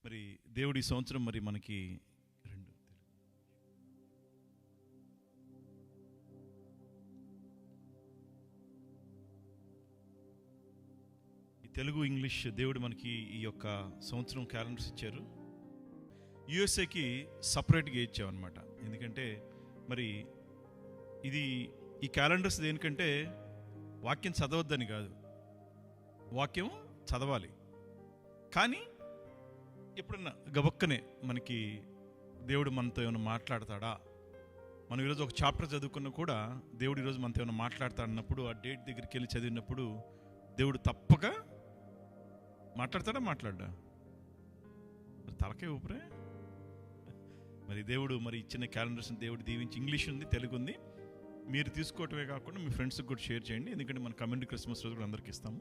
మరి దేవుడి సంవత్సరం మరి మనకి తెలుగు ఇంగ్లీష్ దేవుడు మనకి ఈ యొక్క సంవత్సరం క్యాలెండర్స్ ఇచ్చారు. యుఎస్ఏకి సపరేట్గా ఇచ్చామన్నమాట. ఎందుకంటే మరి ఇది ఈ క్యాలెండర్స్ దేనికంటే వాక్యం చదవద్దని కాదు, వాక్యం చదవాలి. కానీ ఎప్పుడన్నా గబక్కనే మనకి దేవుడు మనతో ఏమైనా మాట్లాడతాడా, మనం ఈరోజు ఒక చాప్టర్ చదువుకున్నా కూడా దేవుడు ఈరోజు మనతో ఏమైనా మాట్లాడతాడన్నప్పుడు ఆ డేట్ దగ్గరికి వెళ్ళి చదివినప్పుడు దేవుడు తప్పక మాట్లాడతాడా? తలకే ఊపిరే. మరి దేవుడు మరి ఇచ్చిన క్యాలెండర్స్ని దేవుడు దీవించి, ఇంగ్లీష్ ఉంది, తెలుగు ఉంది. మీరు తీసుకోవటమే కాకుండా మీ ఫ్రెండ్స్కి కూడా షేర్ చేయండి. ఎందుకంటే మన కమ్యూనిటీ క్రిస్మస్ రోజు కూడా అందరికి ఇస్తాము.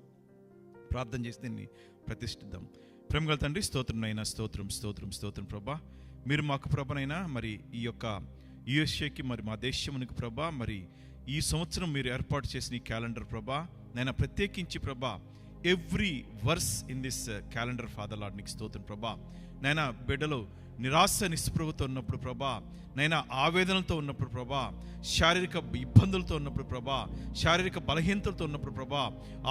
ప్రార్థన చేసి దీన్ని ప్రతిష్ఠిద్దాం. ప్రేమగల తండ్రి, స్తోత్రం నైనా, స్తోత్రం ప్రభా. మీరు మాకు ప్రభనైనా మరి ఈ యొక్క యుఎస్ఏకి మరి మా దేశమునికి ప్రభా, మరి ఈ సంవత్సరం మీరు ఏర్పాటు చేసిన ఈ క్యాలెండర్ ప్రభా నైనా ప్రత్యేకించి ప్రభా, every verse in this calendar father lord నీకు స్తోత్రం ప్రభా. నైనా బిడ్డలు నిరాశ నిస్పృహతో ఉన్నప్పుడు ప్రభా, నైనా ఆవేదనలతో ఉన్నప్పుడు ప్రభా, శారీరక ఇబ్బందులతో ఉన్నప్పుడు ప్రభా, శారీరక బలహీనతలతో ఉన్నప్పుడు ప్రభా,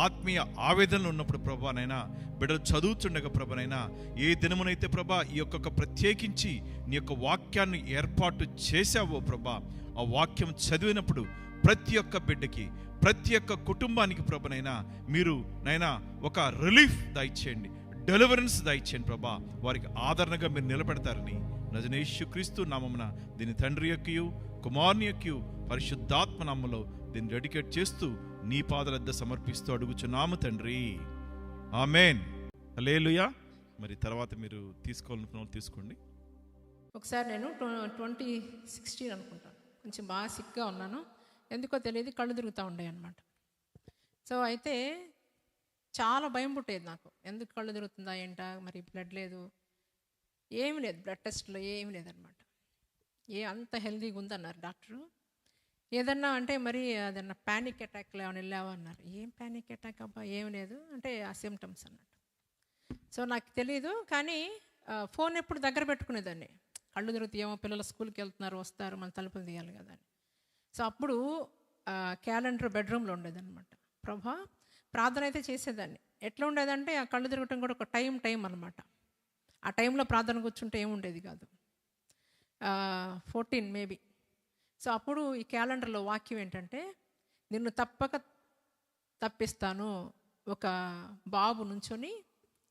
ఆత్మీయ ఆవేదనలు ఉన్నప్పుడు ప్రభా, నైనా బిడ్డలు చదువుతుండగా ప్రభా, నైనా ఏ దినమునైతే ప్రభా ఈ యొక్క ప్రత్యేకించి నీ యొక్క వాక్యాన్ని ఏర్పాటు చేశావో ప్రభా, ఆ వాక్యం చదివినప్పుడు ప్రతి ఒక్క బిడ్డకి, ప్రతి ఒక్క కుటుంబానికి ప్రభనైనా మీరు నైనా ఒక రిలీఫ్ దయచేయండి, డెలివరెన్స్ దయచేయండి ప్రభా. వారికి ఆదరణగా మీరు నిలబెడతారని నజరేసు క్రీస్తు నామమున దీని తండ్రి యొక్కయు కుమారుని యొక్కయు పరిశుద్ధాత్మ నామములో దీన్ని డెడికేట్ చేస్తూ నీ పాదాల వద్ద సమర్పిస్తూ అడుగుచున్నాము తండ్రి, ఆమేన్. హల్లెలూయా. మరి తర్వాత మీరు తీసుకోవాలనుకున్న వాళ్ళు తీసుకోండి. ఒకసారి నేను 2016 అనుకుంటాను, కొంచెం బాగా సిక్గా ఉన్నాను, ఎందుకో తెలియదు, కళ్ళు తిరుగుతూ ఉండే అనమాట. సో అయితే చాలా భయం పుట్టేది నాకు, ఎందుకు కళ్ళు తిరుగుతుందా ఏంట, మరి బ్లడ్ లేదు, ఏమి లేదు, బ్లడ్ టెస్ట్లో ఏమి లేదనమాట. అంత హెల్తీగా ఉందన్నారు డాక్టరు. ఏదన్నా అంటే మరి అదన్నా ప్యానిక్ అటాక్లో ఏమైనా వెళ్ళావా అన్నారు. ఏం ప్యానిక్ అటాక్ అబ్బా, ఏం లేదు అంటే ఆ సిమ్టమ్స్ అన్నట్టు. సో నాకు తెలీదు, కానీ ఫోన్ ఎప్పుడు దగ్గర పెట్టుకునేదాన్ని, కళ్ళు తిరుగుతాయేమో, పిల్లలు స్కూల్కి వెళ్తున్నారు వస్తారు, మన తలుపులు తీయాలి కదా అని. సో అప్పుడు క్యాలెండర్ బెడ్రూమ్లో ఉండేదన్నమాట. ప్రభా ప్రార్థన అయితే చేసేదాన్ని. ఎట్లా ఉండేదంటే ఆ కళ్ళు తిరగటం కూడా ఒక టైం అనమాట. ఆ టైంలో ప్రార్థన కూర్చుంటే ఏముండేది కాదు. 14 మేబీ. సో అప్పుడు ఈ క్యాలెండర్లో వాక్యం ఏంటంటే, నిన్ను తప్పక తప్పిస్తాను. ఒక బాబు నుంచొని,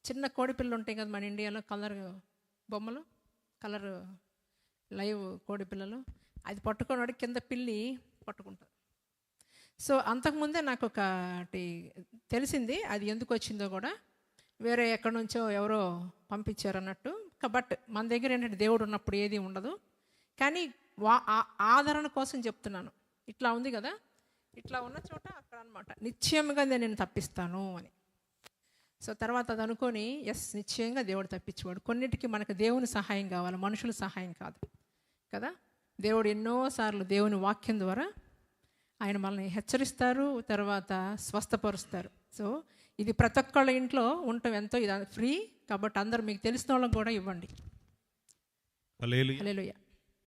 చిన్న కోడిపిల్లలు ఉంటాయి కదా మన ఇండియాలో, కలర్ బొమ్మలు, కలర్ లైవ్ కోడిపిల్లలు, అది పట్టుకున్నాడు, కింద పిల్లి పట్టుకుంటుంది. సో అంతకుముందే నాకు ఒకటి తెలిసింది, అది ఎందుకు వచ్చిందో కూడా, వేరే ఎక్కడి నుంచో ఎవరో పంపించారు అన్నట్టు. బట్ మన దగ్గర ఏంటంటే దేవుడు ఉన్నప్పుడు ఏది ఉండదు. కానీ ఆదరణ కోసం చెప్తున్నాను. ఇట్లా ఉంది కదా, ఇట్లా ఉన్న చోట అక్కడ అనమాట, నిశ్చయంగా నేను తప్పిస్తాను అని. సో తర్వాత అది అనుకొని, నిశ్చయంగా దేవుడు తప్పించేవాడు. కొన్నిటికి మనకు దేవుని సహాయం కావాలి, మనుషుల సహాయం కాదు కదా. దేవుడు ఎన్నోసార్లు దేవుని వాక్యం ద్వారా ఆయన మనల్ని హెచ్చరిస్తారు, తర్వాత స్వస్థపరుస్తారు. సో ఇది ప్రతి ఒక్కళ్ళ ఇంట్లో ఉండటం ఎంతో ఇది ఫ్రీ, కాబట్టి అందరూ మీకు తెలిసిన వాళ్ళకి కూడా ఇవ్వండి. హల్లెలూయా. హల్లెలూయా.